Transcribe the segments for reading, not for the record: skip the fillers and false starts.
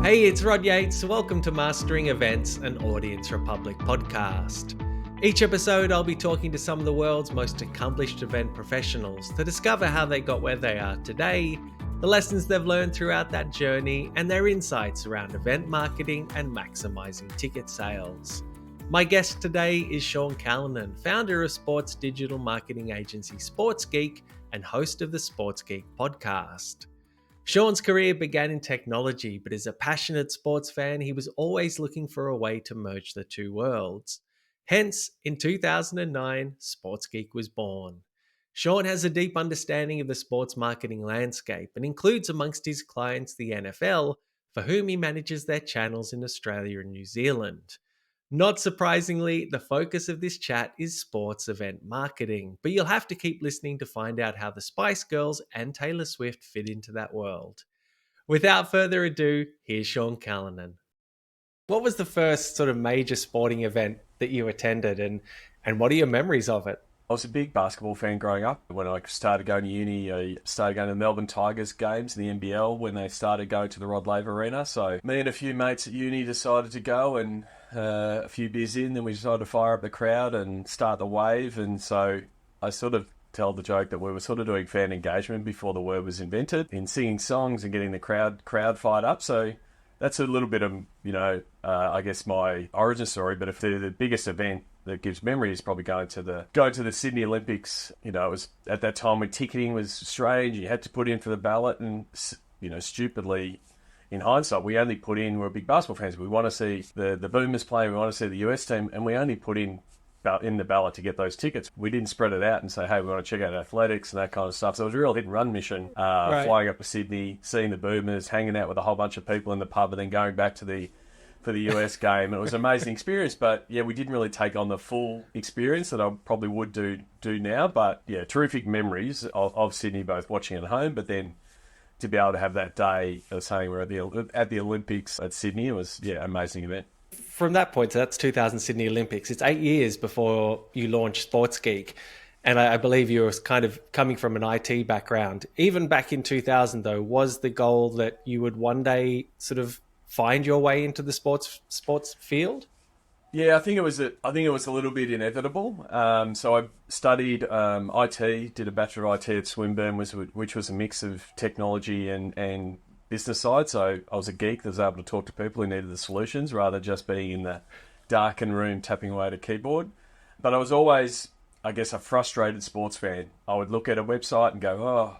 Hey, it's Rod Yates. Welcome to Mastering Events, an Audience Republic podcast. Each episode, I'll be talking to some of the world's most accomplished event professionals to discover how they got where they are today, the lessons they've learned throughout that journey, and their insights around event marketing and maximizing ticket sales. My guest today is Sean Callanan, founder of sports digital marketing agency Sports Geek and host of the Sports Geek podcast. Sean's career began in technology, but as a passionate sports fan, he was always looking for a way to merge the two worlds. Hence, in 2009, Sports Geek was born. Sean has a deep understanding of the sports marketing landscape and includes amongst his clients the NFL, for whom he manages their channels in Australia and New Zealand. Not surprisingly, the focus of this chat is sports event marketing, but you'll have to keep listening to find out how the Spice Girls and Taylor Swift fit into that world. Without further ado, here's Sean Callanan. What was the first sort of major sporting event that you attended, and what are your memories of it? I was a big basketball fan growing up. When I started going to uni, I started going to the Melbourne Tigers games in the NBL when they started going to the Rod Laver Arena. So me and a few mates at uni decided to go, and a few beers in, then we decided to fire up the crowd and start the wave. And so I sort of tell the joke that we were sort of doing fan engagement before the word was invented, in singing songs and getting the crowd fired up. So that's a little bit of, I guess my origin story. But if the biggest event that gives memory is probably going to the Sydney Olympics. It was at that time when ticketing was strange. You had to put in for the ballot, and stupidly, in hindsight, we only put in. We're big basketball fans. We want to see the Boomers play. We want to see the US team, and we only put in the ballot to get those tickets. We didn't spread it out and say, hey, we want to check out athletics and that kind of stuff. So it was a real hit and run mission. Flying up to Sydney, seeing the Boomers, hanging out with a whole bunch of people in the pub, and then going back for the US game. It was an amazing experience, but yeah, we didn't really take on the full experience that I probably would do now. But yeah, terrific memories of Sydney, both watching at home, but then to be able to have that day of saying we're at the Olympics at Sydney, it was amazing event. From that point, so that's 2000 Sydney Olympics. It's 8 years before you launched Sports Geek. And I believe you were kind of coming from an IT background. Even back in 2000, though, was the goal that you would one day sort of find your way into the sports field? Yeah, I think it was a little bit inevitable. So I studied IT, did a Bachelor of IT at Swinburne, which was a mix of technology and business side. So I was a geek that was able to talk to people who needed the solutions rather than just being in the darkened room tapping away at a keyboard. But I was always, I guess, a frustrated sports fan. I would look at a website and go, oh,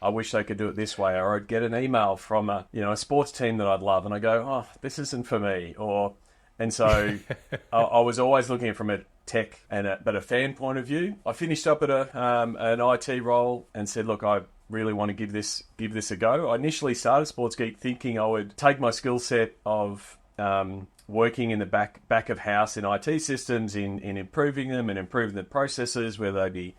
I wish they could do it this way. Or I'd get an email from a sports team that I'd love, and I go, oh, this isn't for me. And so I was always looking at it from a tech but a fan point of view. I finished up at an IT role and said, look, I really want to give this a go. I initially started Sports Geek thinking I would take my skill set of working in the back of house in IT systems, in improving them and improving the processes, whether they be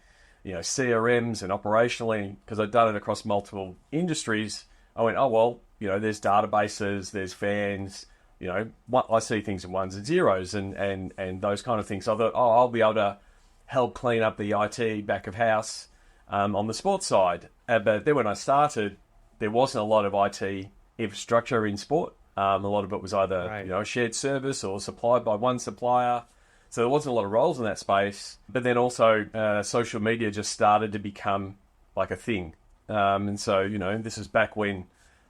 CRMs and operationally, because I'd done it across multiple industries. I went, oh, well, there's databases, there's fans, I see things in ones and zeros and those kind of things. So I thought, I'll be able to help clean up the IT back of house on the sports side. But then when I started, there wasn't a lot of IT infrastructure in sport. A lot of it was either a shared service or supplied by one supplier. So there wasn't a lot of roles in that space. But then also social media just started to become like a thing. And so, this is back when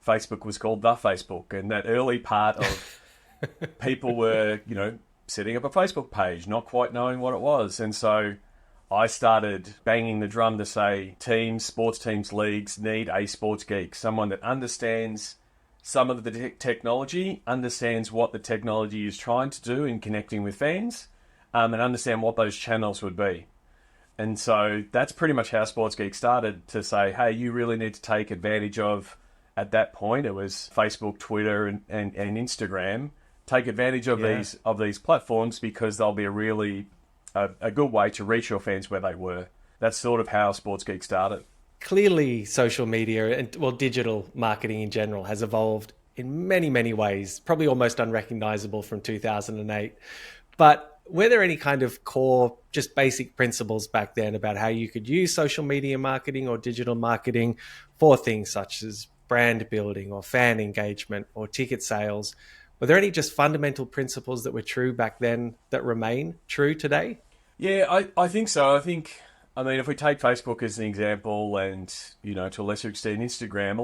Facebook was called the Facebook. And that early part of people were, setting up a Facebook page, not quite knowing what it was. And so I started banging the drum to say sports teams, leagues need a sports geek, someone that understands some of the technology, understands what the technology is trying to do in connecting with fans, and understand what those channels would be. And so that's pretty much how Sports Geek started, to say, hey, you really need to take advantage of, at that point, it was Facebook, Twitter, and Instagram. Take advantage of these platforms, because they'll be a good way to reach your fans where they were. That's sort of how Sports Geek started. Clearly, social media and digital marketing in general has evolved in many, many ways, probably almost unrecognizable from 2008. But were there any kind of core, just basic principles back then about how you could use social media marketing or digital marketing for things such as brand building or fan engagement or ticket sales, were there any just fundamental principles that were true back then that remain true today? Yeah, I think so. I mean, if we take Facebook as an example, and to a lesser extent Instagram,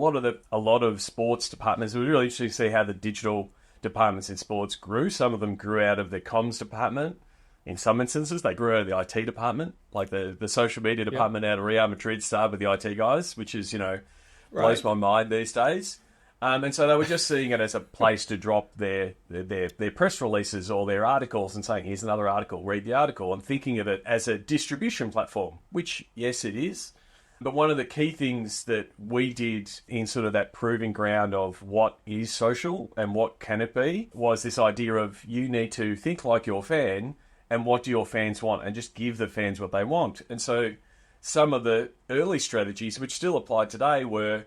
a lot of sports departments. It was really interesting to see how the digital departments in sports grew. Some of them grew out of the comms department. In some instances, they grew out of the IT department, like the social media department out of Real Madrid started with the IT guys, which is blows my mind these days. And so they were just seeing it as a place to drop their press releases or their articles and saying, here's another article, read the article, and thinking of it as a distribution platform, which, yes, it is. But one of the key things that we did in sort of that proving ground of what is social and what can it be was this idea of you need to think like your fan and what do your fans want and just give the fans what they want. And so some of the early strategies, which still apply today, were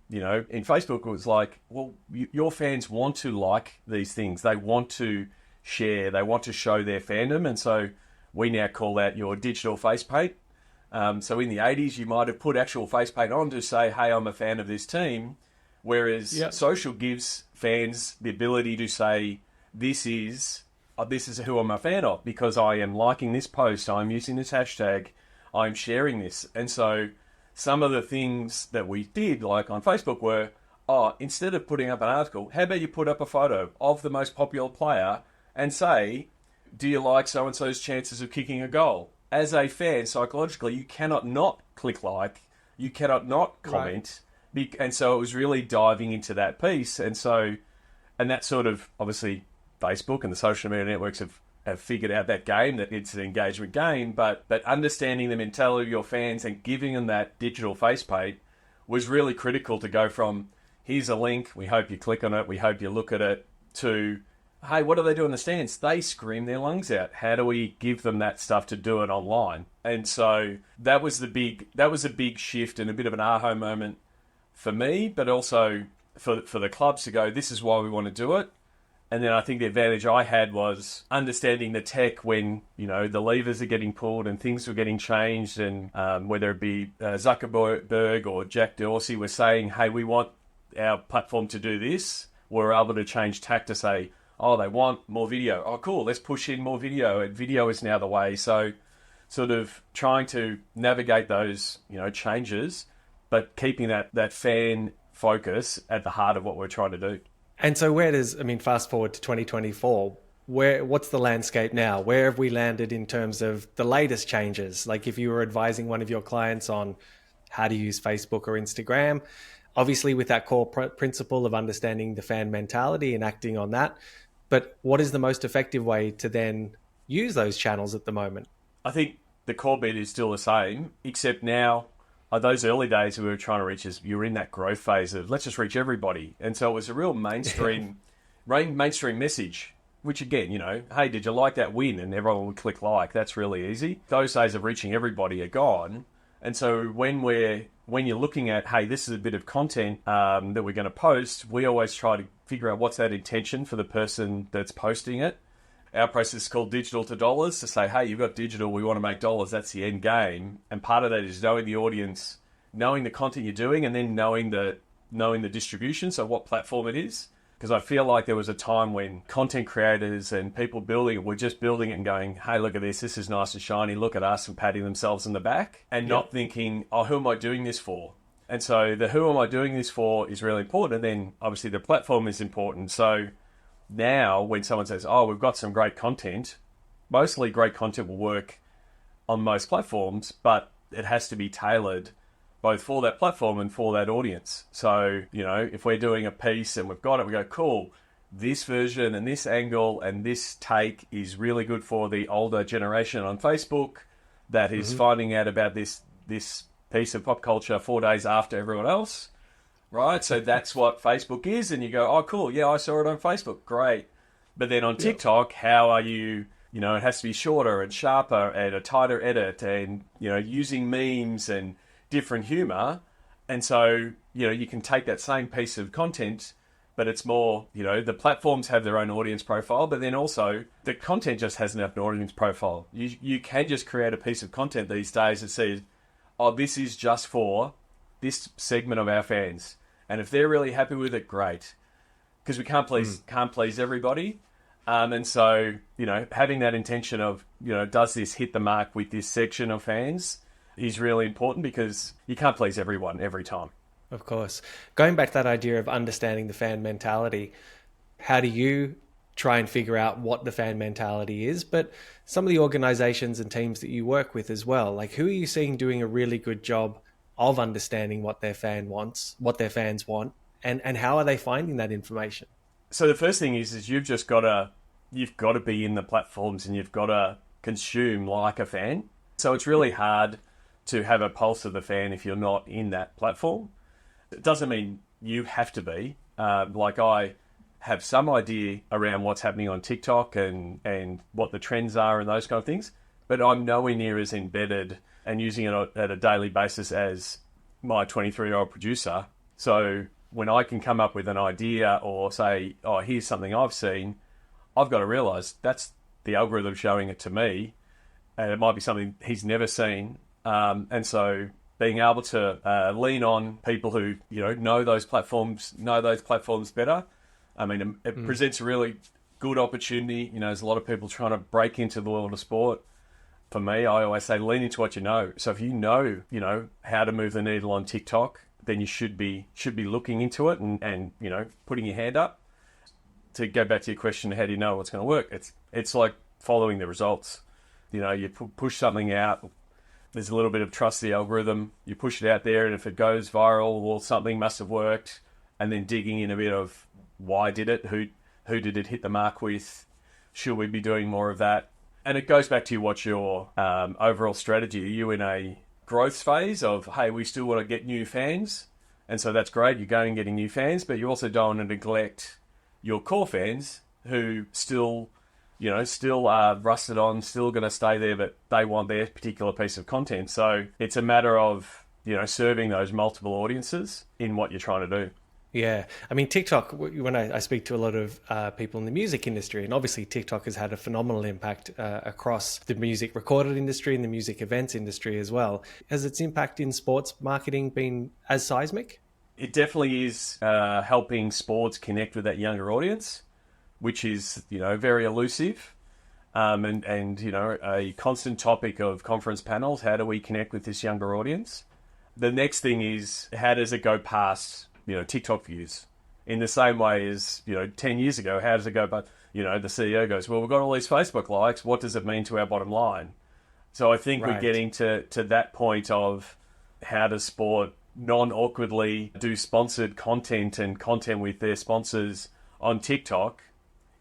in Facebook, it was like, well, your fans want to like these things. They want to share. They want to show their fandom. And so we now call that your digital face paint. So in the 80s, you might have put actual face paint on to say, hey, I'm a fan of this team. Whereas social gives fans the ability to say, this is who I'm a fan of because I am liking this post. I'm using this hashtag. I'm sharing this. And so some of the things that we did, like on Facebook, were, instead of putting up an article, how about you put up a photo of the most popular player and say, do you like so-and-so's chances of kicking a goal? As a fan, psychologically, you cannot not click like, you cannot not comment. Right. And so it was really diving into that piece. And that sort of, obviously, Facebook and the social media networks have figured out that game, that it's an engagement game, but understanding the mentality of your fans and giving them that digital face paint was really critical to go from, here's a link, we hope you click on it, we hope you look at it, to, hey, what do they do in the stands? They scream their lungs out. How do we give them that stuff to do it online? And so that was a big shift and a bit of an aha moment for me, but also for the clubs to go, this is why we want to do it. And then I think the advantage I had was understanding the tech when, the levers are getting pulled and things were getting changed. And whether it be Zuckerberg or Jack Dorsey were saying, hey, we want our platform to do this, we're able to change tack to say, they want more video. Oh, cool, let's push in more video. And video is now the way. So sort of trying to navigate those, changes, but keeping that fan focus at the heart of what we're trying to do. And so fast forward to 2024, what's the landscape now? Where have we landed in terms of the latest changes? Like if you were advising one of your clients on how to use Facebook or Instagram, obviously with that core principle of understanding the fan mentality and acting on that, but what is the most effective way to then use those channels at the moment? I think the core bit is still the same, except now, those early days we were trying to reach, you were in that growth phase of let's just reach everybody. And so it was a real mainstream message, which again, hey, did you like that win? And everyone would click like. That's really easy. Those days of reaching everybody are gone. And so when you're looking at, hey, this is a bit of content that we're going to post, we always try to figure out what's that intention for the person that's posting it. Our process is called digital to dollars, to say, hey, you've got digital, we want to make dollars, that's the end game. And part of that is knowing the audience, knowing the content you're doing, and then knowing the distribution, so what platform it is. Because I feel like there was a time when content creators and people building it were just building it and going, hey, look at this is nice and shiny, look at us, and patting themselves in the back, and not thinking, who am I doing this for? And so the who am I doing this for is really important. And then obviously the platform is important. So now when someone says, we've got some great content, mostly great content will work on most platforms, but it has to be tailored both for that platform and for that audience. So, if we're doing a piece and we've got it, we go, cool, this version and this angle and this take is really good for the older generation on Facebook that is finding out about this piece of pop culture 4 days after everyone else. Right, so that's what Facebook is, and you go, cool, yeah, I saw it on Facebook, great. But then on TikTok, how are you, it has to be shorter and sharper and a tighter edit and, using memes and different humor. And so, you can take that same piece of content, but it's more, the platforms have their own audience profile, but then also the content just has an audience profile. You can just create a piece of content these days that says, this is just for this segment of our fans. And if they're really happy with it, great. Because we can't please everybody. And so, having that intention of, does this hit the mark with this section of fans is really important, because you can't please everyone every time. Of course. Going back to that idea of understanding the fan mentality, how do you try and figure out what the fan mentality is? But some of the organizations and teams that you work with as well, like, who are you seeing doing a really good job of understanding what their fans want, and how are they finding that information? So the first thing is you've got to be in the platforms, and you've got to consume like a fan. So it's really hard to have a pulse of the fan if you're not in that platform. It doesn't mean you have to be. Like, I have some idea around what's happening on TikTok and what the trends are and those kind of things, but I'm nowhere near as embedded and using it at a daily basis as my 23-year-old producer. So when I can come up with an idea or say, oh, here's something I've seen, I've got to realise that's the algorithm showing it to me, and it might be something he's never seen. And so being able to lean on people who know those platforms better. I mean, it presents a really good opportunity. There's a lot of people trying to break into the world of sport. For me, I always say lean into what you know. So if you know how to move the needle on TikTok, then you should be looking into it and putting your hand up. To go back to your question, how do you know what's going to work? It's like following the results. You push something out. There's a little bit of trust the algorithm. You push it out there, and if it goes viral, well, something must have worked. And then digging in a bit of why did it? Who did it hit the mark with? Should we be doing more of that? And it goes back to what's your overall strategy. Are you in a growth phase of, hey, we still want to get new fans? And so that's great. You're going and getting new fans, but you also don't want to neglect your core fans who still are rusted on, still going to stay there, but they want their particular piece of content. So it's a matter of, serving those multiple audiences in what you're trying to do. Yeah. I mean, TikTok, when I speak to a lot of people in the music industry, and obviously TikTok has had a phenomenal impact across the music recorded industry and the music events industry as well. Has its impact in sports marketing been as seismic? It definitely is helping sports connect with that younger audience, which is, very elusive. And a constant topic of conference panels. How do we connect with this younger audience? The next thing is, how does it go past, TikTok views? In the same way as, 10 years ago, how does it go? But, the CEO goes, well, we've got all these Facebook likes. What does it mean to our bottom line? So I think We're getting to that point of how does sport non-awkwardly do sponsored content and content with their sponsors on TikTok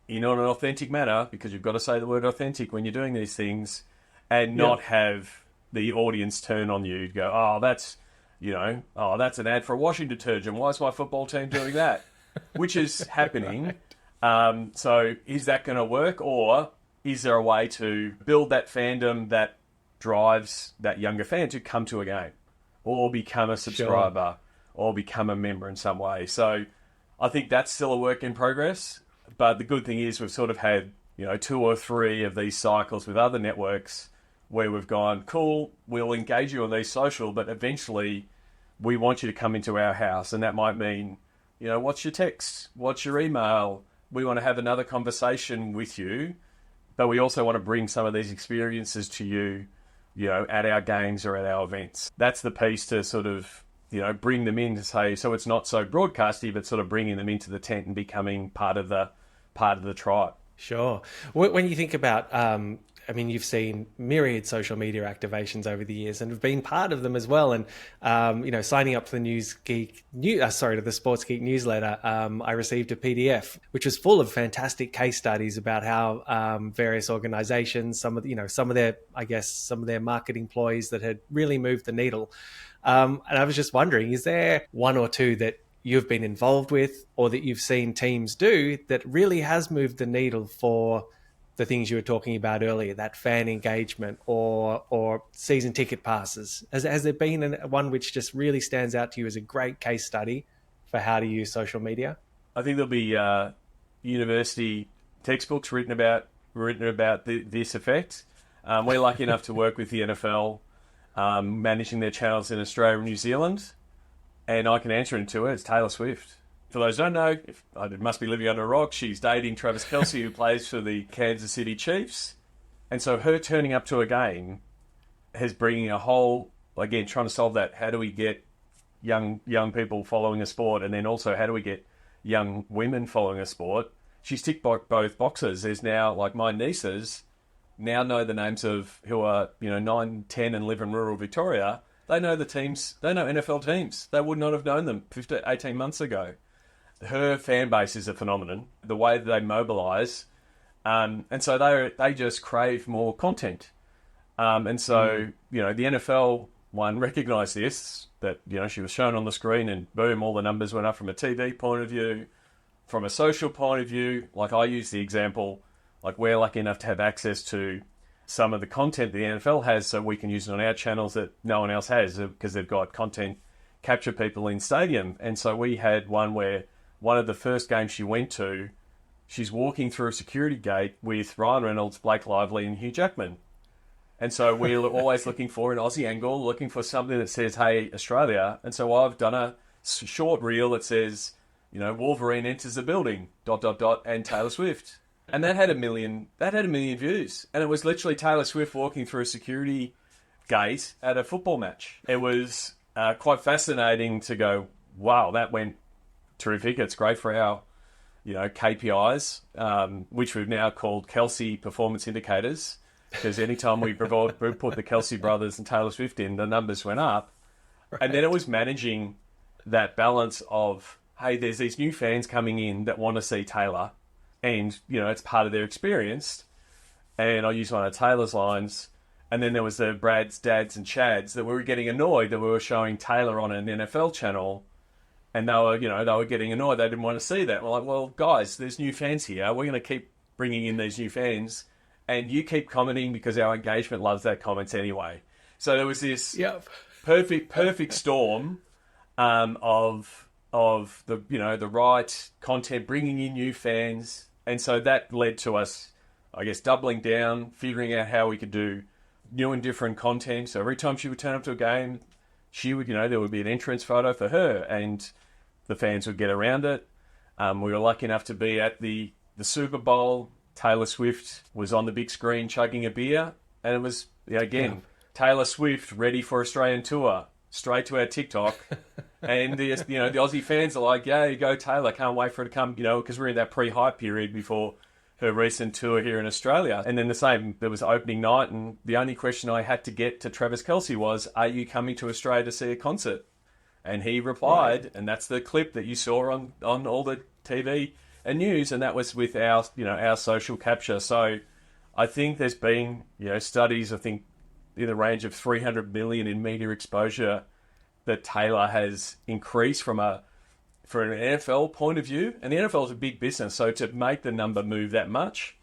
in an authentic manner, because you've got to say the word authentic when you're doing these things, and not have the audience turn on you, go, oh, that's an ad for a washing detergent. Why is my football team doing that? Which is happening. So is that going to work, or is there a way to build that fandom that drives that younger fan to come to a game or become a subscriber or become a member in some way? So I think that's still a work in progress. But the good thing is we've sort of had, 2 or 3 of these cycles with other networks where we've gone, cool, we'll engage you on these social, but eventually we want you to come into our house. And that might mean, what's your text? What's your email? We want to have another conversation with you, but we also want to bring some of these experiences to you, at our games or at our events. That's the piece to sort of, bring them in to say, so it's not so broadcasty, but sort of bringing them into the tent and becoming part of the tribe. Sure. When you think about, you've seen myriad social media activations over the years and have been part of them as well. And, signing up to the Sports Geek newsletter, I received a PDF, which was full of fantastic case studies about how various organizations, some of their marketing ploys that had really moved the needle. And I was just wondering, is there one or two that you've been involved with or that you've seen teams do that really has moved the needle for the things you were talking about earlier, that fan engagement or season ticket passes? Has there been one which just really stands out to you as a great case study for how to use social media? I think there'll be university textbooks written about this effect. We're lucky enough to work with the NFL, managing their channels in Australia and New Zealand. and I can answer it to her. It's Taylor Swift. For those who don't know, I must be living under a rock, she's dating Travis Kelce, who plays for the Kansas City Chiefs. And so her turning up to a game is bringing a whole, again, trying to solve that. How do we get young people following a sport? And then also, how do we get young women following a sport? She's ticked both boxes. There's now, like, my nieces now know the names of who are, 9, 10 and live in rural Victoria. They know the teams. They know NFL teams. They would not have known them 15, 18 months ago. Her fan base is a phenomenon. The way that they mobilise, and so they just crave more content. And so the NFL one recognised this, that she was shown on the screen, and boom, all the numbers went up from a TV point of view, from a social point of view. Like, I use the example, like, we're lucky enough to have access to some of the content the NFL has, so we can use it on our channels that no one else has, because they've got content capture people in stadium. And so we had one where one of the first games she went to, she's walking through a security gate with Ryan Reynolds, Blake Lively, and Hugh Jackman. And so we're always looking for an Aussie angle, looking for something that says, hey, Australia. And so I've done a short reel that says, Wolverine enters the building, ... and Taylor Swift. And that had a million views. And it was literally Taylor Swift walking through a security gate at a football match. It was quite fascinating to go, wow, that went terrific. It's great for our, KPIs, which we've now called Kelce Performance Indicators, because anytime we put the Kelce brothers and Taylor Swift in, the numbers went up. Right. And then it was managing that balance of, hey, there's these new fans coming in that want to see Taylor, and, it's part of their experience. And I used one of Taylor's lines. And then there was the Brads, Dads, and Chads that were getting annoyed that we were showing Taylor on an NFL channel. And they were getting annoyed. They didn't want to see that. We're like, well, guys, there's new fans here. We're going to keep bringing in these new fans. And you keep commenting because our engagement loves that comments anyway. So there was this perfect storm of the, the right content, bringing in new fans. And so that led to us, I guess, doubling down, figuring out how we could do new and different content. So every time she would turn up to a game, she would, there would be an entrance photo for her, and the fans would get around it. We were lucky enough to be at the Super Bowl. Taylor Swift was on the big screen chugging a beer, and it was, Taylor Swift ready for Australian tour, straight to our TikTok. And the Aussie fans are like, yeah, you go Taylor, can't wait for her to come, because we're in that pre-hype period before her recent tour here in Australia. And then there was opening night, and the only question I had to get to Travis Kelce was, are you coming to Australia to see a concert? And he replied, right. And that's the clip that you saw on all the TV and news, and that was with our social capture. So I think there's been, studies, I think, in the range of 300 million in media exposure that Taylor has increased for an NFL point of view. And the NFL is a big business, so to make the number move that much,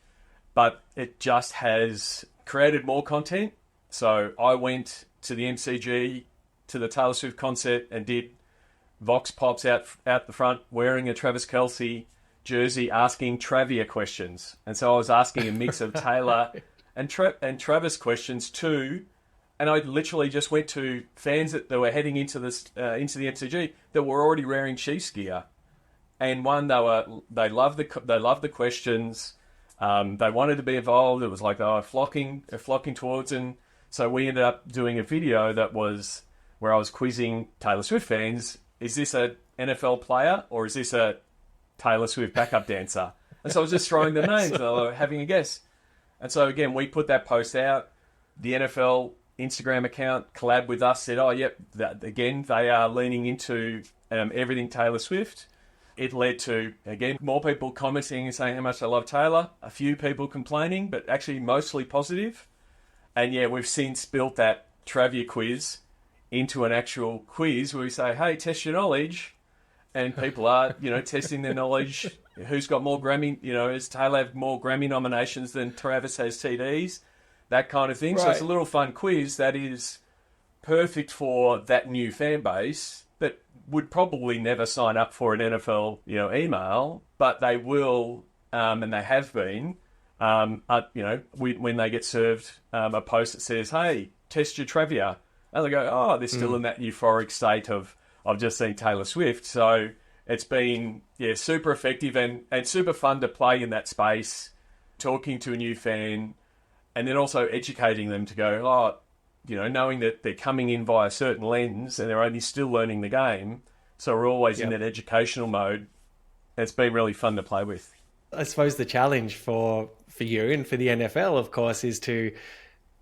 but it just has created more content. So I went to the MCG, to the Taylor Swift concert, and did Vox Pops out the front wearing a Travis Kelce jersey, asking Travia questions. And so I was asking a mix of Taylor and Travis questions too. And I literally just went to fans that were heading into the MCG that were already wearing Chiefs gear, and they loved the questions. They wanted to be involved. It was like they were flocking towards, and so we ended up doing a video that was where I was quizzing Taylor Swift fans: is this a NFL player or is this a Taylor Swift backup dancer? And so I was just throwing the names and they were having a guess. And so again, we put that post out. The NFL Instagram account collab with us, said, oh, yep, again, they are leaning into everything Taylor Swift. It led to, again, more people commenting and saying how much they love Taylor, a few people complaining, but actually mostly positive. And yeah, we've since built that Travia quiz into an actual quiz where we say, hey, test your knowledge. And people are, testing their knowledge. Who's got more Grammy, does Taylor have more Grammy nominations than Travis has TDs? That kind of thing. Right. So it's a little fun quiz that is perfect for that new fan base that would probably never sign up for an NFL, email, but they will, and they have been, when they get served a post that says, hey, test your Travia. And they go, oh, they're still in that euphoric state of I've just seen Taylor Swift. So it's been, super effective and super fun to play in that space, talking to a new fan, and then also educating them to go, knowing that they're coming in via a certain lens and they're only still learning the game. So we're always in that educational mode. It's been really fun to play with. I suppose the challenge for you and for the NFL, of course, is to,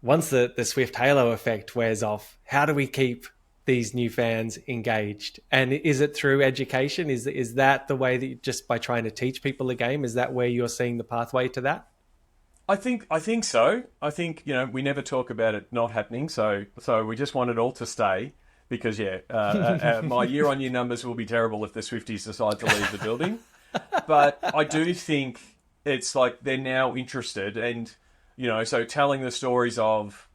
once the Swift halo effect wears off, how do we keep these new fans engaged? And is it through education? Is that the way that just by trying to teach people the game, is that where you're seeing the pathway to that? I think so. I think, we never talk about it not happening. So we just want it all to stay because, my year-on-year numbers will be terrible if the Swifties decide to leave the building. But I do think it's like they're now interested and, so telling the stories of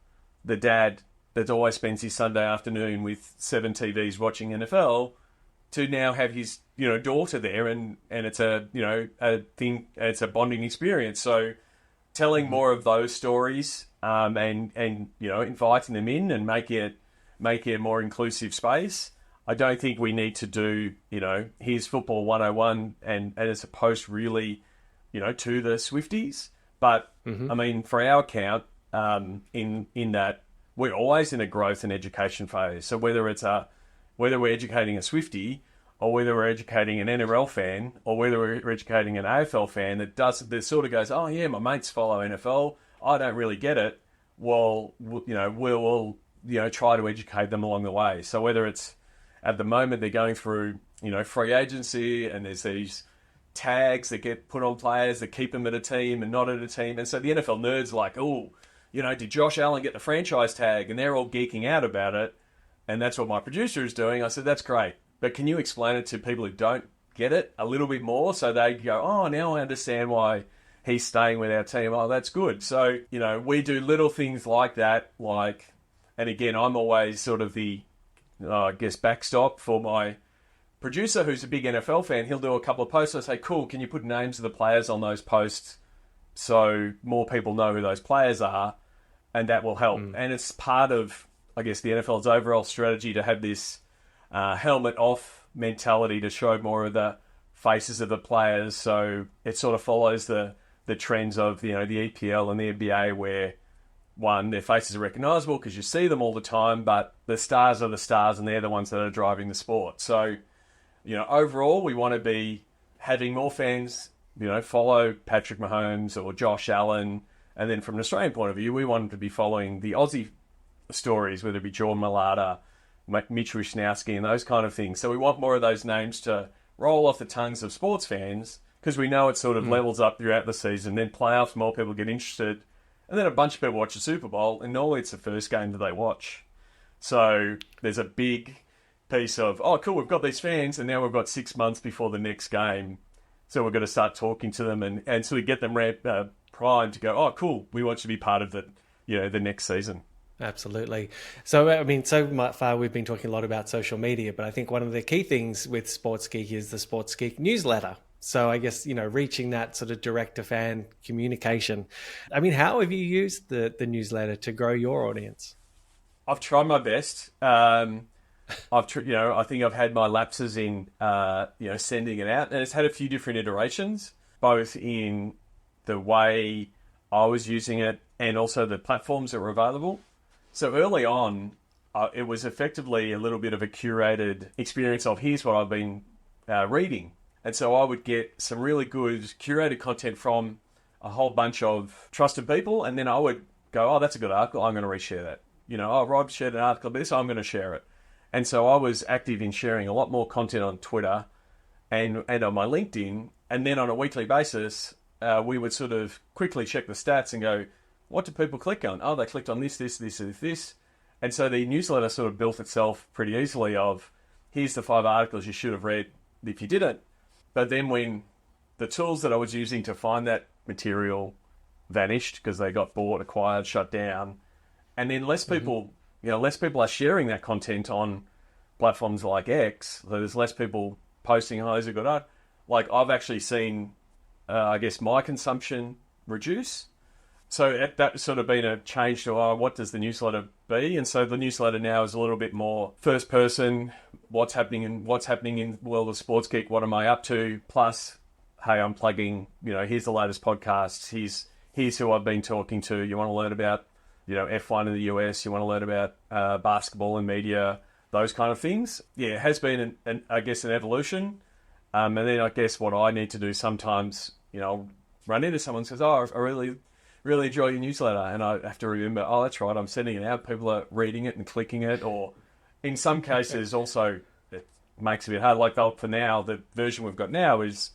the dad that always spends his Sunday afternoon with 7 TVs watching NFL to now have his, daughter there and it's it's a bonding experience. So telling more of those stories and inviting them in and make it a more inclusive space. I don't think we need to do, here's football 101 and as opposed really, to the Swifties. But, I mean, for our account, in that we're always in a growth and education phase. So whether we're educating a Swiftie or whether we're educating an NRL fan or whether we're educating an AFL fan that sort of goes, oh yeah, my mates follow NFL, I don't really get it. Well, we'll try to educate them along the way. So whether it's at the moment they're going through, free agency and there's these tags that get put on players that keep them at a team and not at a team. And so the NFL nerds are like, did Josh Allen get the franchise tag? And they're all geeking out about it. And that's what my producer is doing. I said, that's great. But can you explain it to people who don't get it a little bit more so they go, oh, now I understand why he's staying with our team. Oh, that's good. So, we do little things like that. And again, I'm always sort of the, backstop for my producer who's a big NFL fan. He'll do a couple of posts. I say, cool, can you put names of the players on those posts so more people know who those players are? And that will help. And it's part of, I guess, the NFL's overall strategy to have this helmet off mentality to show more of the faces of the players. So it sort of follows the trends of, the EPL and the NBA where, one, their faces are recognisable because you see them all the time, but the stars are the stars and they're the ones that are driving the sport. So, overall, we want to be having more fans, follow Patrick Mahomes or Josh Allen. And then from an Australian point of view, we want them to be following the Aussie stories, whether it be Jordan Mailata, Mitch Wisnowski and those kind of things. So we want more of those names to roll off the tongues of sports fans because we know it sort of levels up throughout the season. Then playoffs, more people get interested. And then a bunch of people watch the Super Bowl, and normally it's the first game that they watch. So there's a big piece of, oh, cool, we've got these fans, and now we've got 6 months before the next game. So we're going to start talking to them and sort of get them primed to go, oh, cool, we want you to be part of the next season. Absolutely. So, I mean, so far we've been talking a lot about social media, but I think one of the key things with Sports Geek is the Sports Geek newsletter. So I guess, reaching that sort of direct-to-fan communication. I mean, how have you used the newsletter to grow your audience? I've tried my best. I think I've had my lapses in, sending it out. And it's had a few different iterations, both in the way I was using it and also the platforms that were available. So early on, it was effectively a little bit of a curated experience of here's what I've been reading. And so I would get some really good curated content from a whole bunch of trusted people. And then I would go, oh, that's a good article. I'm going to reshare that. Rob shared an article about this. I'm going to share it. And so I was active in sharing a lot more content on Twitter and on my LinkedIn. And then on a weekly basis, we would sort of quickly check the stats and go, what did people click on? Oh, they clicked on this. And so the newsletter sort of built itself pretty easily of, here's the 5 articles you should have read if you didn't. But then when the tools that I was using to find that material vanished because they got bought, acquired, shut down, and then less people are sharing that content on platforms like X, so there's less people posting, oh, those are good art. Like, I've actually seen, my consumption reduce. So that's sort of been a change to, what does the newsletter be. And so the newsletter now is a little bit more first person, what's happening in the world of Sports Geek, what am I up to, plus, hey, I'm plugging, here's the latest podcasts, here's who I've been talking to. You want to learn about, F1 in the US, you want to learn about basketball and media, those kind of things. Yeah, it has been, an evolution. And then I guess what I need to do sometimes, I'll run into someone who says, oh, I really enjoy your newsletter. And I have to remember, oh, that's right, I'm sending it out. People are reading it and clicking it. Or in some cases also, it makes it a bit hard. Like for now, the version we've got now is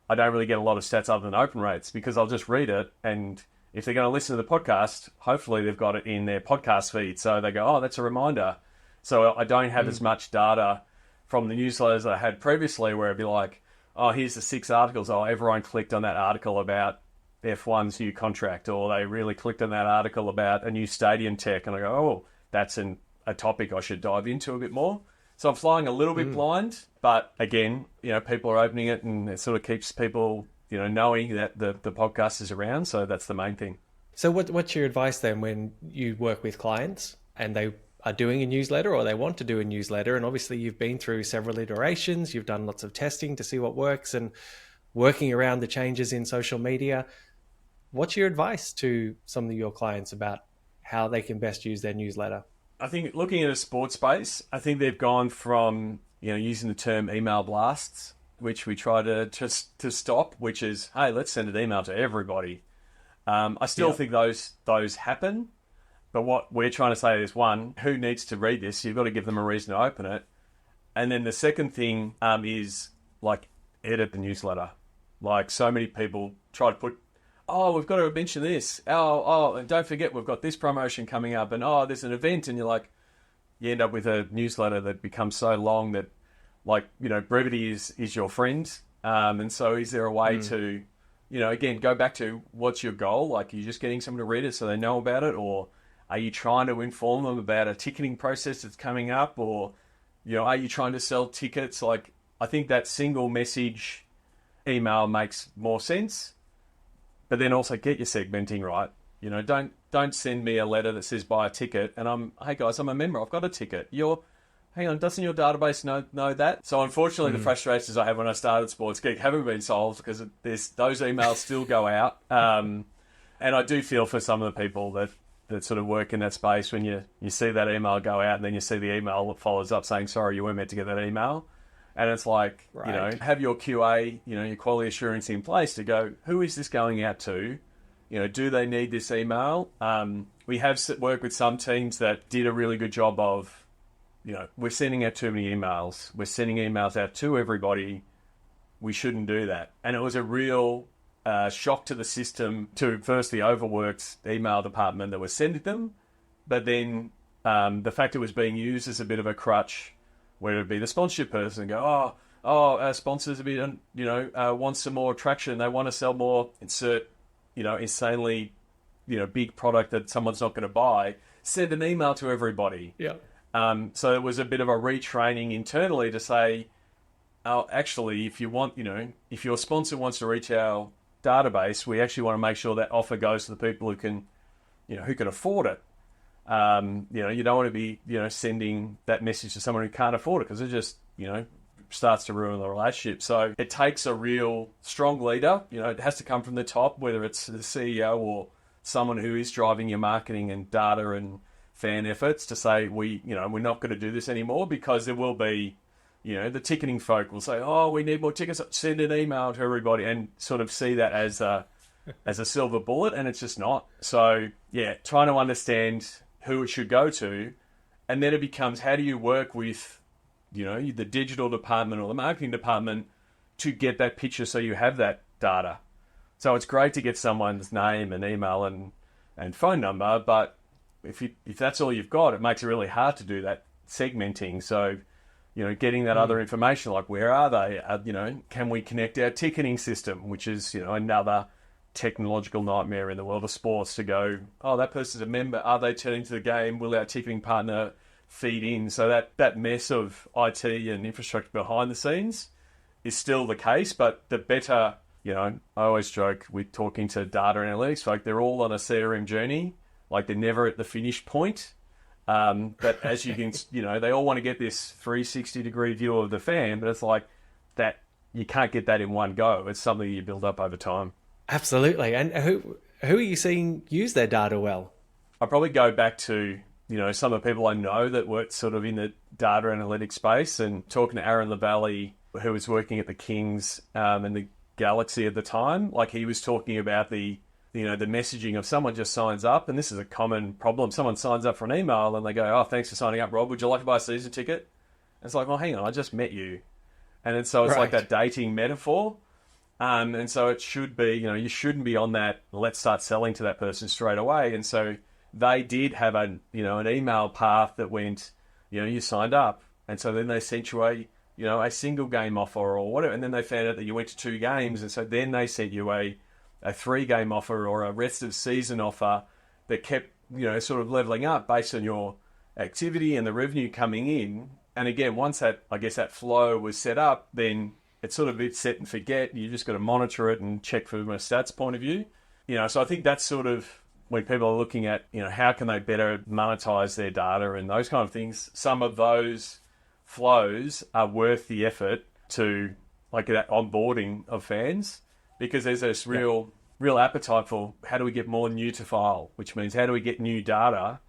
I don't really get a lot of stats other than open rates because I'll just read it. And if they're going to listen to the podcast, hopefully they've got it in their podcast feed. So they go, oh, that's a reminder. So I don't have as much data from the newsletters I had previously where it'd be like, oh, here's the 6 articles. Oh, everyone clicked on that article about F1's new contract, or they really clicked on that article about a new stadium tech. And I go, oh, that's a topic I should dive into a bit more. So I'm flying a little bit blind, but again, people are opening it and it sort of keeps people, knowing that the podcast is around. So that's the main thing. So what's your advice then when you work with clients and they are doing a newsletter or they want to do a newsletter? And obviously you've been through several iterations, you've done lots of testing to see what works and working around the changes in social media. What's your advice to some of your clients about how they can best use their newsletter? I think looking at a sports space, I think they've gone from, using the term email blasts, which we try to stop, which is, hey, let's send an email to everybody. I still think those happen. But what we're trying to say is, one, who needs to read this? You've got to give them a reason to open it. And then the second thing is, edit the newsletter. So many people try to put, oh, we've got to mention this. Oh, and don't forget, we've got this promotion coming up. And, oh, there's an event. And you end up with a newsletter that becomes so long that, brevity is your friend. And so is there a way to, again, go back to what's your goal? Are you just getting someone to read it so they know about it? Or are you trying to inform them about a ticketing process that's coming up? Or, are you trying to sell tickets? I think that single message email makes more sense. But then also get your segmenting right. Don't send me a letter that says buy a ticket and hey guys, I'm a member, I've got a ticket. Hang on, doesn't your database know that? So unfortunately, the frustrations I had when I started Sports Geek haven't been solved because those emails still go out. And I do feel for some of the people that sort of work in that space when you see that email go out and then you see the email that follows up saying, sorry, you weren't meant to get that email. And it's like, right. Have your QA, your quality assurance in place to go, who is this going out to? Do they need this email? We have worked with some teams that did a really good job of, we're sending out too many emails. We're sending emails out to everybody. We shouldn't do that. And it was a real shock to the system to first the overworked email department that was sending them, but then the fact it was being used as a bit of a crutch where it would be the sponsorship person go, our sponsors a bit, want some more traction. They want to sell more, insert, insanely, big product that someone's not going to buy. Send an email to everybody. Yeah. So it was a bit of a retraining internally to say, oh, actually, if you want, if your sponsor wants to reach our database, we actually want to make sure that offer goes to the people who can afford it. You don't want to be, sending that message to someone who can't afford it because it just, starts to ruin the relationship. So it takes a real strong leader. It has to come from the top, whether it's the CEO or someone who is driving your marketing and data and fan efforts to say, we're not going to do this anymore because there will be, the ticketing folk will say, oh, we need more tickets. Send an email to everybody and sort of see that as a silver bullet, and it's just not. So yeah, trying to understand who it should go to, and then it becomes how do you work with, the digital department or the marketing department to get that picture so you have that data. So it's great to get someone's name and email and phone number, but if that's all you've got, it makes it really hard to do that segmenting. So, getting that other information, like where are they? Can we connect our ticketing system, which is, another technological nightmare in the world of sports to go, oh, that person's a member. Are they turning to the game? Will our ticketing partner feed in? So that mess of IT and infrastructure behind the scenes is still the case, but the better, I always joke with talking to data analytics, like they're all on a CRM journey, like they're never at the finish point. But as you can, they all want to get this 360-degree view of the fan, but it's like that you can't get that in one go. It's something you build up over time. Absolutely. And who are you seeing use their data well? I probably go back to, some of the people I know that work sort of in the data analytics space, and talking to Aaron LaValle, who was working at the Kings and the Galaxy at the time. Like, he was talking about the messaging of someone just signs up, and this is a common problem. Someone signs up for an email and they go, "Oh, thanks for signing up, Rob. Would you like to buy a season ticket?" And it's like, "Well, hang on, I just met you." And then, so it's like that dating metaphor. And so it should be, you shouldn't be on that, let's start selling to that person straight away. And so they did have an email path that went, you signed up. And so then they sent you a single game offer or whatever. And then they found out that you went to 2 games. And so then they sent you a 3-game offer or a rest of season offer that kept, sort of leveling up based on your activity and the revenue coming in. And again, once that flow was set up, then it's sort of a bit set and forget. You just got to monitor it and check from a stats point of view. So I think that's sort of when people are looking at, how can they better monetize their data and those kind of things. Some of those flows are worth the effort to, like, that onboarding of fans, because there's this real appetite for how do we get more new to file, which means how do we get new data.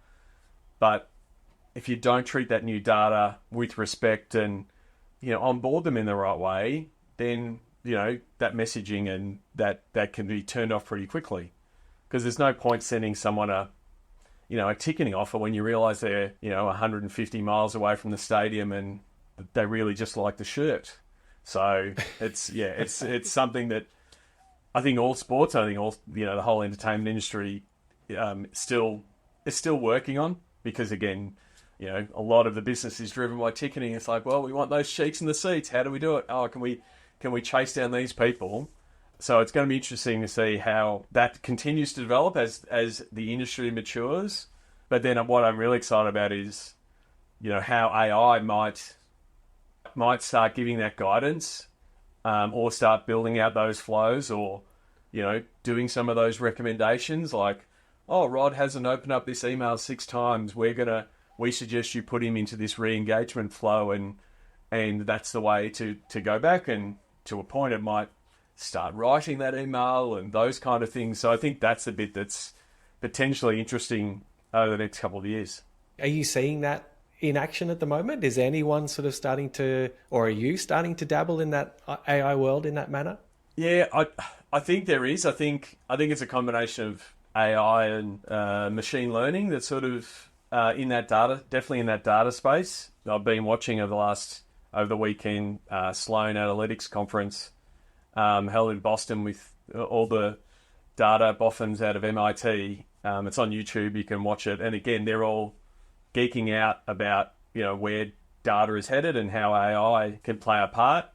But if you don't treat that new data with respect and, onboard them in the right way, then, that messaging and that can be turned off pretty quickly. Because there's no point sending someone a ticketing offer when you realize they're, 150 miles away from the stadium and they really just like the shirt. So it's something that I think all sports, the whole entertainment industry is still working on, because again, a lot of the business is driven by ticketing. It's like, well, we want those cheeks in the seats. How do we do it? Oh, can we chase down these people? So it's going to be interesting to see how that continues to develop as the industry matures. But then what I'm really excited about is, how AI might start giving that guidance, or start building out those flows, or, doing some of those recommendations like, oh, Rod hasn't opened up this email 6 times. We suggest you put him into this re-engagement flow, and that's the way to go back. And to a point, it might start writing that email and those kind of things. So I think that's the bit that's potentially interesting over the next couple of years. Are you seeing that in action at the moment? Is anyone sort of starting to, or are you starting to dabble in that AI world in that manner? Yeah, I think there is. I think it's a combination of AI and machine learning that's sort of definitely in that data space. I've been watching over the weekend, Sloan Analytics Conference, held in Boston with all the data boffins out of MIT. It's on YouTube. You can watch it. And again, they're all geeking out about, where data is headed and how AI can play a part.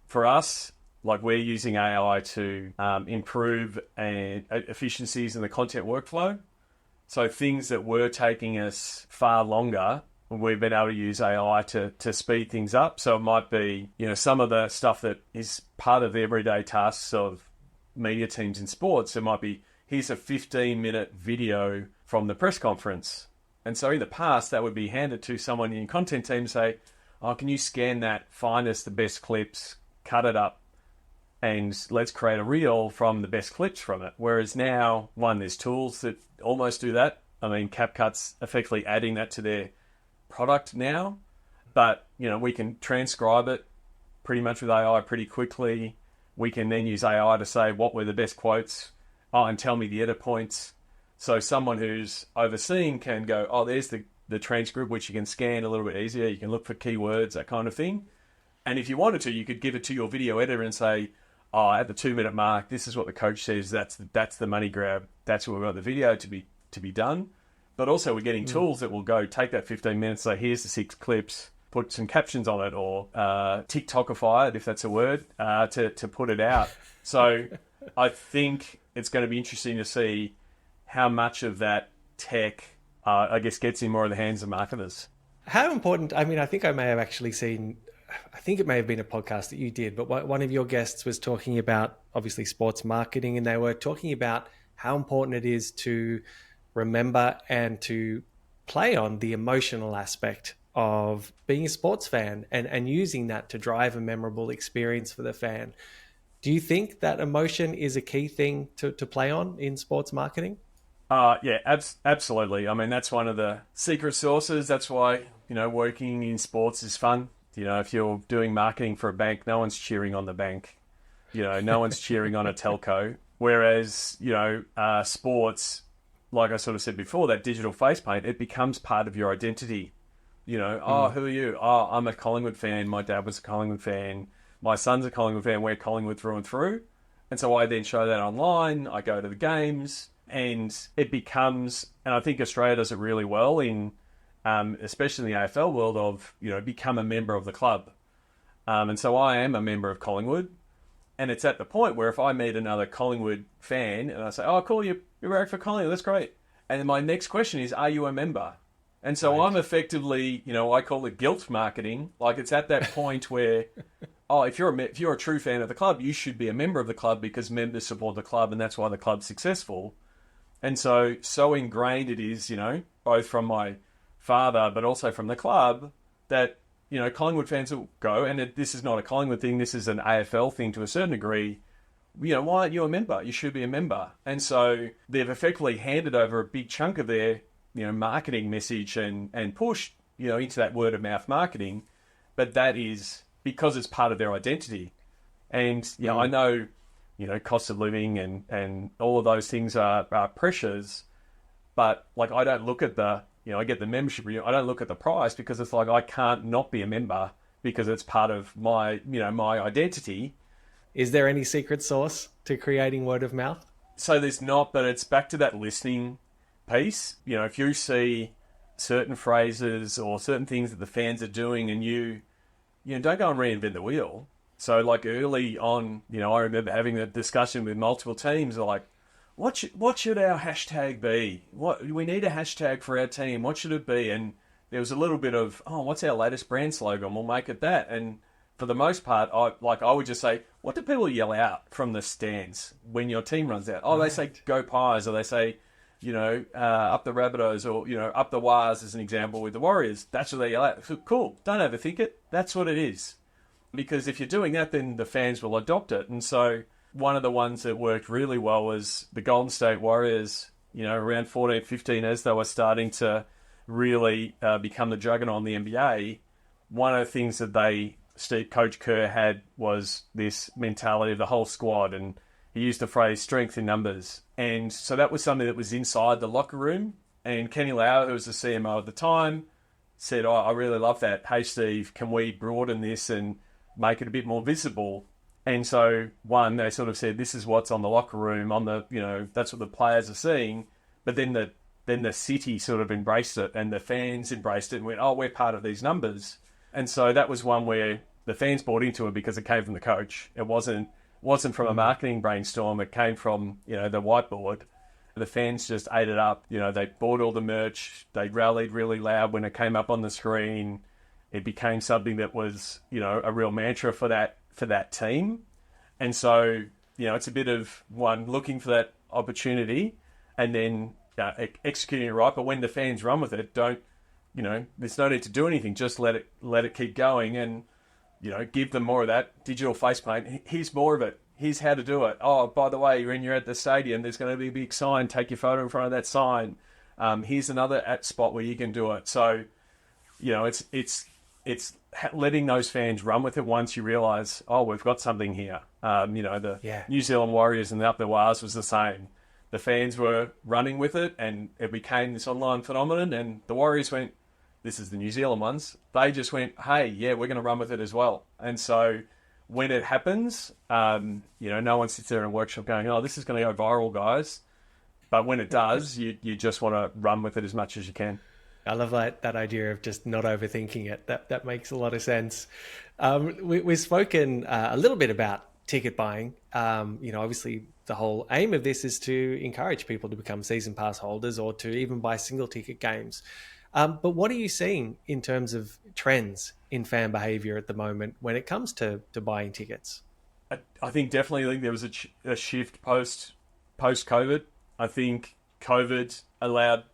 For us, like, we're using AI to improve efficiencies in the content workflow. So things that were taking us far longer, we've been able to use AI to speed things up. So it might be, some of the stuff that is part of the everyday tasks of media teams in sports. It might be, here's a 15-minute video from the press conference. And so in the past, that would be handed to someone in content team and say, oh, can you scan that, find us the best clips, cut it up, and let's create a reel from the best clips from it. Whereas now, there's tools that almost do that. I mean, CapCut's effectively adding that to their product now. But, we can transcribe it pretty much with AI pretty quickly. We can then use AI to say what were the best quotes, and tell me the edit points. So someone who's overseeing can go, oh, there's the transcript, which you can scan a little bit easier. You can look for keywords, that kind of thing. And if you wanted to, you could give it to your video editor and say, oh, at the 2-minute mark, this is what the coach says. That's the money grab. That's where we want the video to be done. But also, we're getting tools that will go take that 15 minutes. Say, here's the 6 clips. Put some captions on it, or TikTokify it, if that's a word, to put it out. So I think it's going to be interesting to see how much of that tech, gets in more of the hands of marketers. How important? I mean, I think I may have actually seen. I think it may have been a podcast that you did, but one of your guests was talking about, obviously, sports marketing, and they were talking about how important it is to remember and to play on the emotional aspect of being a sports fan and using that to drive a memorable experience for the fan. Do you think that emotion is a key thing to play on in sports marketing? Yeah, absolutely. I mean, that's one of the secret sources. That's why, working in sports is fun. If you're doing marketing for a bank, no one's cheering on the bank. No one's cheering on a telco. Whereas, sports, like I sort of said before, that digital face paint, it becomes part of your identity. Oh, who are you? Oh, I'm a Collingwood fan. My dad was a Collingwood fan. My son's a Collingwood fan. We're Collingwood through and through. And so I then show that online. I go to the games. And it becomes, and I think Australia does it really well in, especially in the AFL world, of, become a member of the club. And so I am a member of Collingwood. And it's at the point where if I meet another Collingwood fan and I say, oh, cool, you're working for Collingwood, that's great. And then my next question is, are you a member? And so I'm effectively, I call it guilt marketing. Like it's at that point where, oh, if you're a true fan of the club, you should be a member of the club because members support the club and that's why the club's successful. And so ingrained it is, both from my father, but also from the club, that, Collingwood fans will go, and this is not a Collingwood thing, this is an AFL thing to a certain degree. Why aren't you a member? You should be a member. And so they've effectively handed over a big chunk of their, marketing message and push, into that word of mouth marketing. But that is because it's part of their identity. And, I know, cost of living and all of those things are pressures. But like, I don't look at I get the membership, I don't look at the price because it's like, I can't not be a member because it's part of my, my identity. Is there any secret sauce to creating word of mouth? So there's not, but it's back to that listening piece. If you see certain phrases or certain things that the fans are doing and you don't go and reinvent the wheel. So like early on, I remember having a discussion with multiple teams like, what should our hashtag be? We need a hashtag for our team. What should it be? And there was a little bit of, what's our latest brand slogan? We'll make it that. And for the most part, I would just say, what do people yell out from the stands when your team runs out? Oh, they say go Pies, or they say, up the Rabbitohs, or, up the Wars as an example with the Warriors. That's what they yell out. So, cool. Don't overthink it. That's what it is. Because if you're doing that, then the fans will adopt it. And so one of the ones that worked really well was the Golden State Warriors, around 14, 15, as they were starting to really become the juggernaut in the NBA. One of the things that Coach Kerr had was this mentality of the whole squad, and he used the phrase strength in numbers. And so that was something that was inside the locker room. And Kenny Lau, who was the CMO at the time, said, I really love that. Hey, Steve, can we broaden this and make it a bit more visible? And so, they sort of said, this is what's on the locker room, that's what the players are seeing. But then the city sort of embraced it and the fans embraced it and went, oh, we're part of these numbers. And so that was one where the fans bought into it because it came from the coach. It wasn't from a marketing brainstorm. It came from, the whiteboard. The fans just ate it up. They bought all the merch. They rallied really loud when it came up on the screen. It became something that was, a real mantra for that team. And so, it's a bit of one, looking for that opportunity and then executing it right. But when the fans run with it, there's no need to do anything. Just let it keep going and, give them more of that digital face paint. Here's more of it. Here's how to do it. Oh, by the way, when you're at the stadium, there's going to be a big sign. Take your photo in front of that sign. Here's another spot where you can do it. So, it's letting those fans run with it once you realise, oh, we've got something here. New Zealand Warriors and the Up the Wars was the same. The fans were running with it and it became this online phenomenon, and the Warriors went, this is the New Zealand ones. They just went, hey, yeah, we're going to run with it as well. And so when it happens, no one sits there in a workshop going, oh, this is going to go viral, guys. But when it does, you just want to run with it as much as you can. I love that idea of just not overthinking it. That makes a lot of sense. We've spoken a little bit about ticket buying. Obviously the whole aim of this is to encourage people to become season pass holders or to even buy single ticket games. But what are you seeing in terms of trends in fan behavior at the moment when it comes to buying tickets? I think definitely there was a shift post-COVID. I think COVID allowed,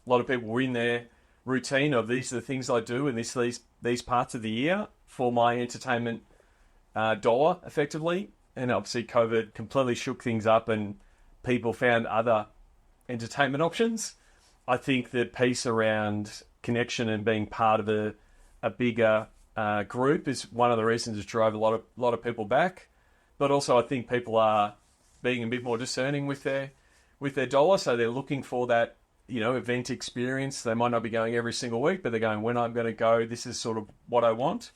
A lot of people were in their routine of these are the things I do in these parts of the year for my entertainment dollar, effectively. And obviously COVID completely shook things up and people found other entertainment options. I think the piece around connection and being part of a bigger group is one of the reasons it drove a lot of people back. But also I think people are being a bit more discerning with their dollar, so they're looking for that, event experience. They might not be going every single week, but they're going, when I'm going to go, this is sort of what I want.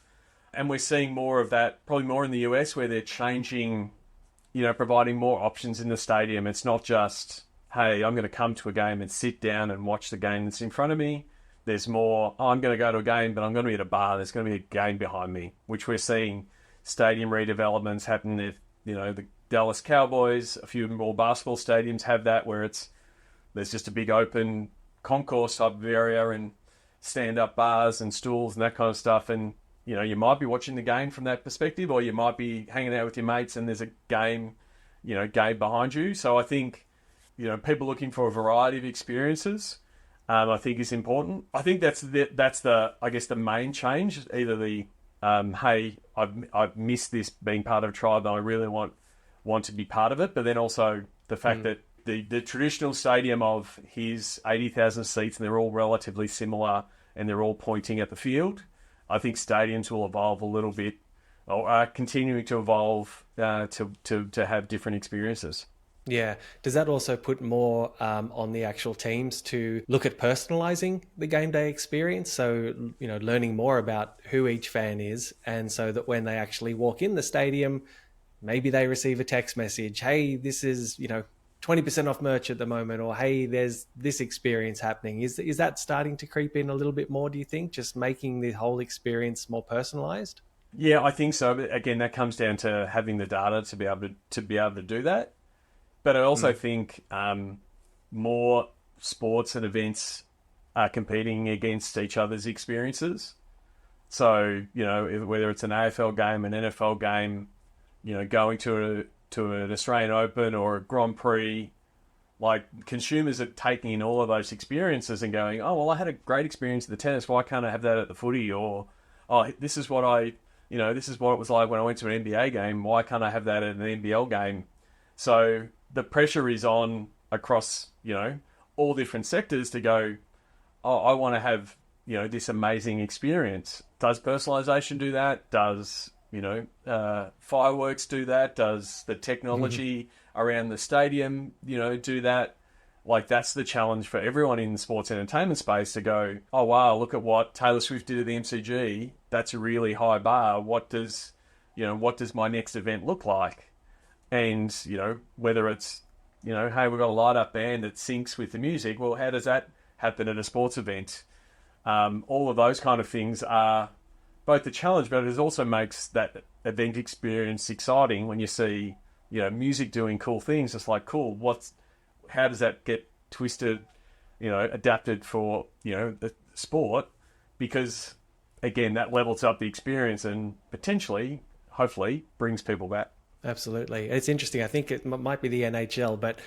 And we're seeing more of that, probably more in the US, where they're changing, providing more options in the stadium. It's not just, hey, I'm going to come to a game and sit down and watch the game that's in front of me. There's more, I'm going to go to a game, but I'm going to be at a bar. There's going to be a game behind me, which we're seeing stadium redevelopments happen. If, the Dallas Cowboys, a few more basketball stadiums have that, where there's just a big open concourse type of area and stand-up bars and stools and that kind of stuff. And you might be watching the game from that perspective, or you might be hanging out with your mates and there's a game behind you. So I think, people looking for a variety of experiences, I think is important. I think that's the I guess the main change. Either the hey, I've missed this being part of a tribe and I really want to be part of it, but then also the fact that the traditional stadium of his 80,000 seats, and they're all relatively similar and they're all pointing at the field. I think stadiums will evolve a little bit, or are continuing to evolve to have different experiences. Yeah. Does that also put more on the actual teams to look at personalizing the game day experience? So, learning more about who each fan is, and so that when they actually walk in the stadium, maybe they receive a text message, hey, this is, 20% off merch at the moment, or hey, there's this experience happening. Is that starting to creep in a little bit more, do you think, just making the whole experience more personalized? Yeah, I think so. But again, that comes down to having the data to be able to do that. But I also think more sports and events are competing against each other's experiences. So, whether it's an AFL game, an NFL game, going to an Australian Open or a Grand Prix, like consumers are taking in all of those experiences and going, oh, well, I had a great experience at the tennis. Why can't I have that at the footy? Or, oh, this is what it was like when I went to an NBA game. Why can't I have that at an NBL game? So the pressure is on across, all different sectors to go, oh, I want to have, this amazing experience. Does personalization do that? Does, fireworks do that? Does the technology around the stadium, do that? Like, that's the challenge for everyone in the sports entertainment space to go, oh, wow, look at what Taylor Swift did at the MCG. That's a really high bar. What does my next event look like? And, whether it's, hey, we've got a light-up band that syncs with the music. Well, how does that happen at a sports event? All of those kind of things are both the challenge, but it also makes that event experience exciting when you see, music doing cool things. It's like, cool, how does that get twisted, adapted for, the sport? Because, again, that levels up the experience and potentially, hopefully, brings people back. Absolutely. It's interesting. I think it might be the NHL, but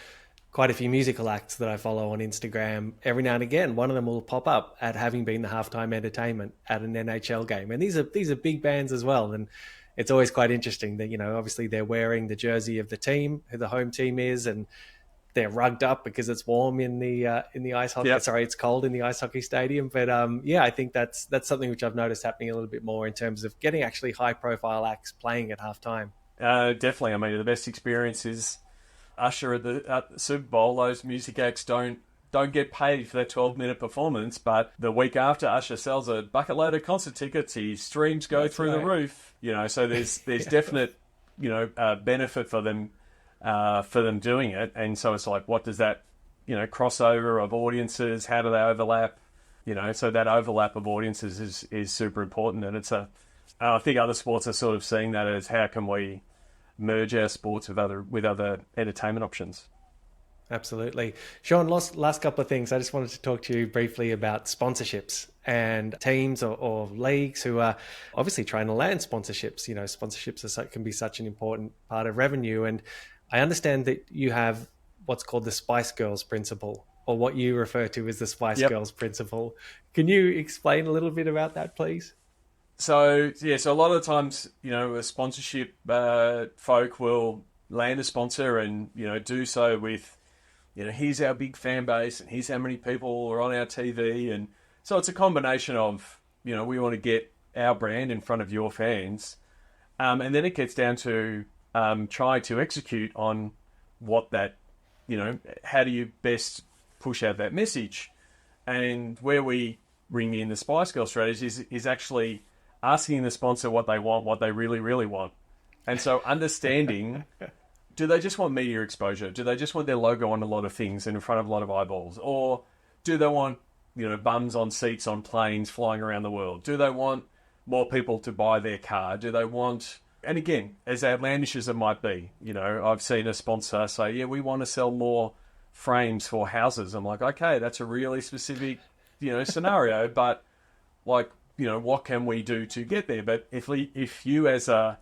quite a few musical acts that I follow on Instagram, every now and again, one of them will pop up at having been the halftime entertainment at an NHL game. And these are big bands as well. And it's always quite interesting that, obviously they're wearing the jersey of the team, who the home team is, and they're rugged up because it's warm in the ice hockey. Yep. Sorry, it's cold in the ice hockey stadium. But I think that's something which I've noticed happening a little bit more in terms of getting actually high profile acts playing at halftime. Definitely. I mean, the best experience is Usher at the Super Bowl. Those music acts don't get paid for their 12-minute performance, but the week after, Usher sells a bucket load of concert tickets. His streams go through the roof. So there's definite benefit for them doing it. And so it's like, what does that crossover of audiences? How do they overlap? So that overlap of audiences is super important, and I think other sports are sort of seeing that as how can we merge our sports with other entertainment options. Absolutely. Sean, last couple of things. I just wanted to talk to you briefly about sponsorships and teams or leagues who are obviously trying to land sponsorships. Sponsorships can be such an important part of revenue. And I understand that you have what's called the Spice Girls principle or what you refer to as the Spice Yep. Girls principle. Can you explain a little bit about that, please? So yeah, so a lot of the times, a sponsorship folk will land a sponsor and do so with, here's our big fan base and here's how many people are on our TV, and so it's a combination of we want to get our brand in front of your fans, and then it gets down to trying to execute on what that, how do you best push out that message, and where we bring in the Spice Girl strategy is actually asking the sponsor what they want, what they really, really want. And so understanding, do they just want media exposure? Do they just want their logo on a lot of things and in front of a lot of eyeballs? Or do they want, bums on seats on planes flying around the world? Do they want more people to buy their car? Do they want... And again, as outlandish as it might be, I've seen a sponsor say, yeah, we want to sell more frames for houses. I'm like, okay, that's a really specific, scenario, but like, what can we do to get there? But if you as a,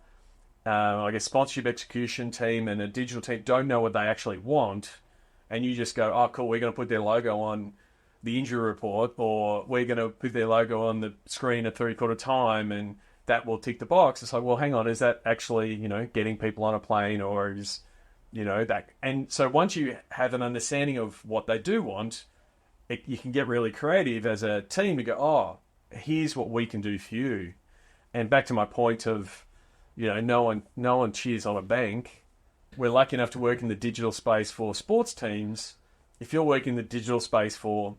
sponsorship execution team and a digital team don't know what they actually want, and you just go, oh, cool, we're going to put their logo on the injury report, or we're going to put their logo on the screen at 3/4 time, and that will tick the box. It's like, well, hang on, is that actually, getting people on a plane, or is, that? And so once you have an understanding of what they do want, you can get really creative as a team to go, oh, here's what we can do for you. And back to my point of, no one cheers on a bank. We're lucky enough to work in the digital space for sports teams. If you're working in the digital space for,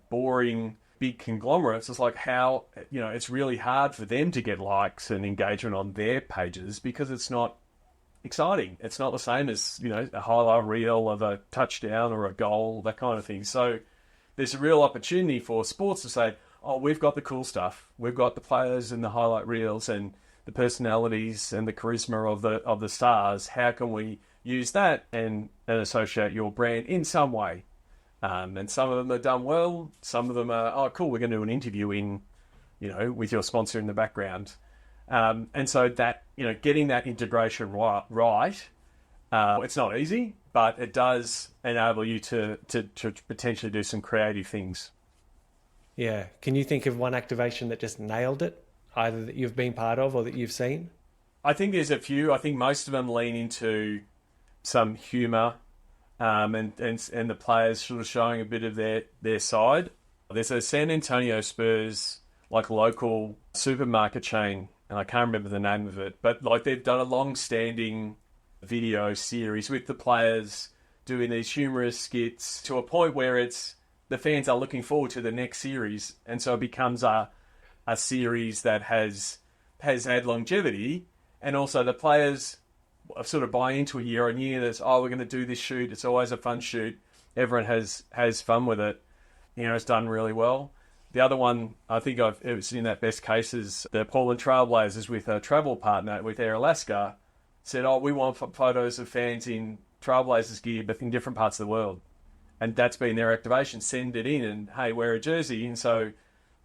boring big conglomerates, it's like how, it's really hard for them to get likes and engagement on their pages because it's not exciting. It's not the same as, a highlight reel of a touchdown or a goal, that kind of thing. So there's a real opportunity for sports to say, oh, we've got the cool stuff. We've got the players and the highlight reels and the personalities and the charisma of the stars. How can we use that and associate your brand in some way? And some of them are done well. Some of them are, oh, cool, we're going to do an interview with your sponsor in the background. And so that, getting that integration right, it's not easy, but it does enable you to potentially do some creative things. Yeah. Can you think of one activation that just nailed it, either that you've been part of or that you've seen? I think there's a few. I think most of them lean into some humour, and the players sort of showing a bit of their side. There's a San Antonio Spurs local supermarket chain, and I can't remember the name of it, but they've done a long-standing video series with the players doing these humorous skits to a point where the fans are looking forward to the next series, and so it becomes a series that has had longevity, and also the players sort of buy into it year on year. There's, oh, we're going to do this shoot. It's always a fun shoot. Everyone has fun with it. It's done really well. The other one, I think it was in that best cases, the Portland Trailblazers with a travel partner with Air Alaska said, oh, we want photos of fans in Trailblazers gear, but in different parts of the world. And that's been their activation. Send it in and, hey, wear a jersey. And so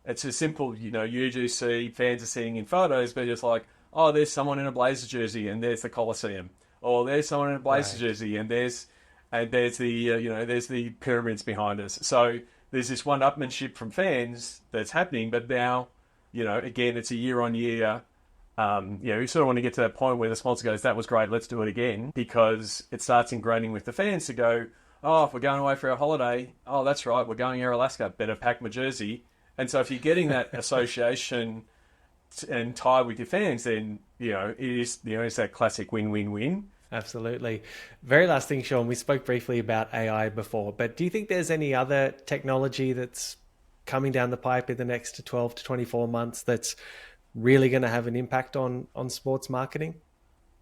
it's a simple, you do see fans are seeing in photos, but it's like, oh, there's someone in a Blazers jersey and there's the Coliseum. Or there's someone in a Blazers jersey and there's the, there's the pyramids behind us. So there's this one-upmanship from fans that's happening, but now, again, it's a year on year. You sort of want to get to that point where the sponsor goes, that was great, let's do it again, because it starts ingraining with the fans to go, oh, if we're going away for our holiday, oh, that's right, we're going Air Alaska, better pack my jersey. And so if you're getting that association and tie with your fans, then, it's that classic win-win-win. Absolutely. Very last thing, Sean, we spoke briefly about AI before, but do you think there's any other technology that's coming down the pipe in the next 12 to 24 months that's really going to have an impact on sports marketing?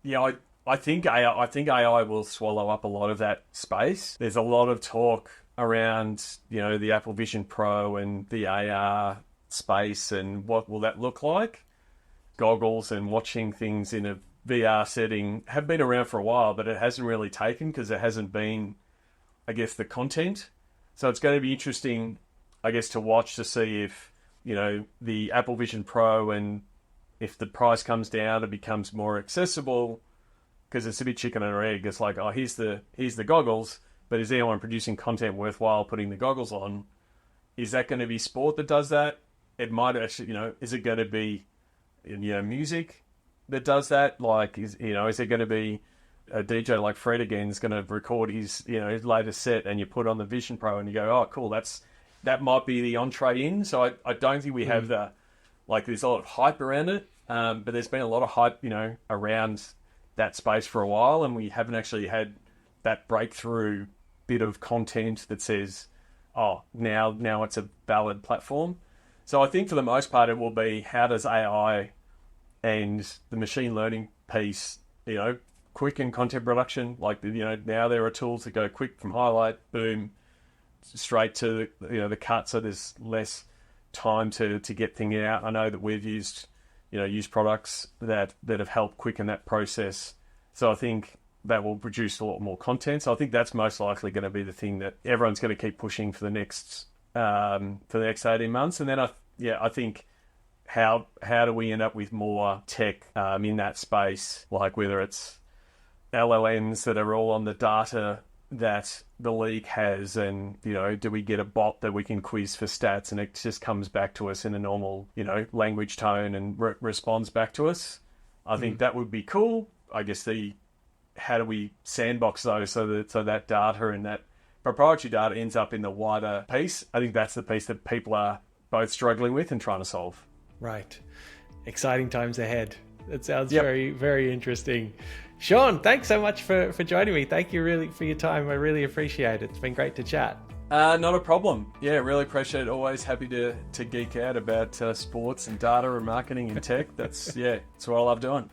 Yeah, I think AI will swallow up a lot of that space. There's a lot of talk around, the Apple Vision Pro and the AR space and what will that look like. Goggles and watching things in a VR setting have been around for a while, but it hasn't really taken because there hasn't been, I guess, the content. So it's going to be interesting, I guess, to watch to see if, the Apple Vision Pro, and if the price comes down, it becomes more accessible, because it's a bit chicken and egg. It's like, oh, here's the goggles, but is anyone producing content worthwhile putting the goggles on? Is that going to be sport that does that? It might actually, is it going to be, music that does that? Like, is it going to be a DJ like Fred again is going to record his latest set, and you put on the Vision Pro and you go, oh, cool, that might be the entree in. So I don't think we have there's a lot of hype around it, but there's been a lot of hype, around that space for a while, and we haven't actually had that breakthrough bit of content that says, oh, now it's a valid platform. So I think for the most part it will be, how does AI and the machine learning piece, quicken content production? Like, now there are tools that go quick from highlight, boom, straight to the cut, so there's less time to get things out. I know that we've used products that have helped quicken that process. So I think that will produce a lot more content. So I think that's most likely going to be the thing that everyone's going to keep pushing for the next 18 months. And then I think how do we end up with more tech in that space, like whether it's LLMs that are all on the data that the league has, and do we get a bot that we can quiz for stats and it just comes back to us in a normal language tone and responds back to us? I think that would be cool. I guess how do we sandbox those so that data and that proprietary data ends up in the wider piece? I think that's the piece that people are both struggling with and trying to solve. Right. Exciting times ahead. That sounds very, very interesting. Sean, thanks so much for joining me. Thank you really for your time. I really appreciate it. It's been great to chat. Not a problem. Yeah, really appreciate it. Always happy to geek out about sports and data and marketing and tech. That's what I love doing.